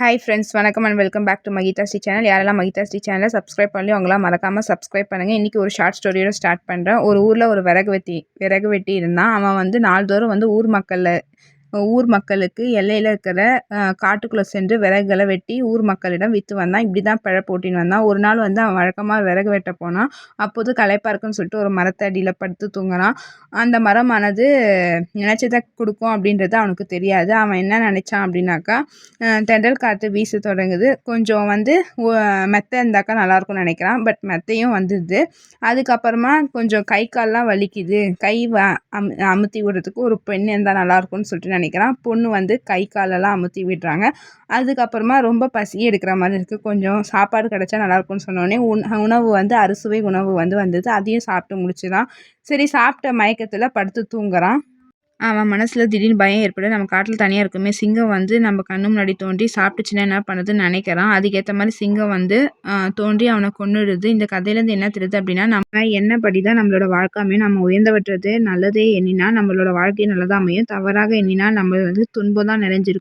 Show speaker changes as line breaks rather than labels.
Hi friends, வணக்கம் and welcome back to Mahitha Sri channel. யாரெல்லாம் மகிதா ஸ்ரீ சேனலை சப்ஸ்கிரைப் பண்ணி அவங்களாம் மறக்காமல் சப்ஸ்கிரைப் பண்ணுங்கள். இன்றைக்கி ஒரு ஷார்ட் ஸ்டோரியோட ஸ்டார்ட் பண்ணுறேன். ஒரு ஊரில் ஒரு விறகு வெட்டி இருந்தான். அவன் வந்து நாள்தோறும் வந்து ஊர் மக்களுக்கு எல்லையில் இருக்கிற காட்டுக்குள்ளே சென்று விறகுகளை வெட்டி ஊர் மக்களிடம் விற்று வந்தான். இப்படி தான் பிழப்பு ஓட்டின்னு வந்தான். ஒரு நாள் வந்து அவன் வழக்கமாக விறகு வெட்ட போனான். அப்போது களைப்பாக இருக்குன்னு சொல்லிட்டு ஒரு மரத்தடியில் படுத்து தூங்கினான். அந்த மரமானது நினச்சதை கொடுக்கும் அப்படின்றது அவனுக்கு தெரியாது. அவன் என்ன நினச்சான் அப்படின்னாக்கா, தென்றல் காற்று வீச தொடங்குது, கொஞ்சம் வந்து மெத்தை இருந்தாக்கா நல்லாயிருக்கும்னு நினைக்கிறான். பட் மெத்தையும் வந்துடுது. அதுக்கப்புறமா கொஞ்சம் கை கால்லாம் வலிக்குது, கை அமுத்தி விடுறதுக்கு ஒரு பெண் இருந்தால் நல்லாயிருக்கும்னு சொல்லிட்டு நினைக்கிறான். பொண்ணு வந்து கை காலெல்லாம் அமுத்தி விடுறாங்க. அதுக்கப்புறமா ரொம்ப பசி எடுக்கிற மாதிரி இருக்குது, கொஞ்சம் சாப்பாடு கிடச்சா நல்லாயிருக்கும்னு சொன்னோடனே உணவு வந்து அறுசுவை உணவு வந்தது. அதையும் சாப்பிட்டு முடிச்சுதான். சரி, சாப்பிட்ட மயக்கத்தில் படுத்து தூங்குறான். அவன் மனசில் திடீர்னு பயம் ஏற்படுது. நம்ம காட்டில் தனியாக இருக்குமே, சிங்கம் வந்து நம்ம கண்ணு முன்னாடி தோன்றி சாப்பிட்டுச்சுன்னா என்ன பண்ணுதுன்னு நினைக்கிறான். அதுக்கேற்ற மாதிரி சிங்கம் வந்து தோன்றி அவனை கொன்னுடுது. இந்த கதையிலேருந்து என்ன தெரியுது அப்படின்னா, நம்ம என்னபடி தான் நம்மளோட வாழ்க்கை அமையும். நம்ம உயர்ந்தவற்றது நல்லதே எண்ணினா நம்மளோட வாழ்க்கை நல்லதாக அமையும். தவறாக எண்ணினா நம்ம வந்து துன்பம் தான் நிறைஞ்சிருக்கும்.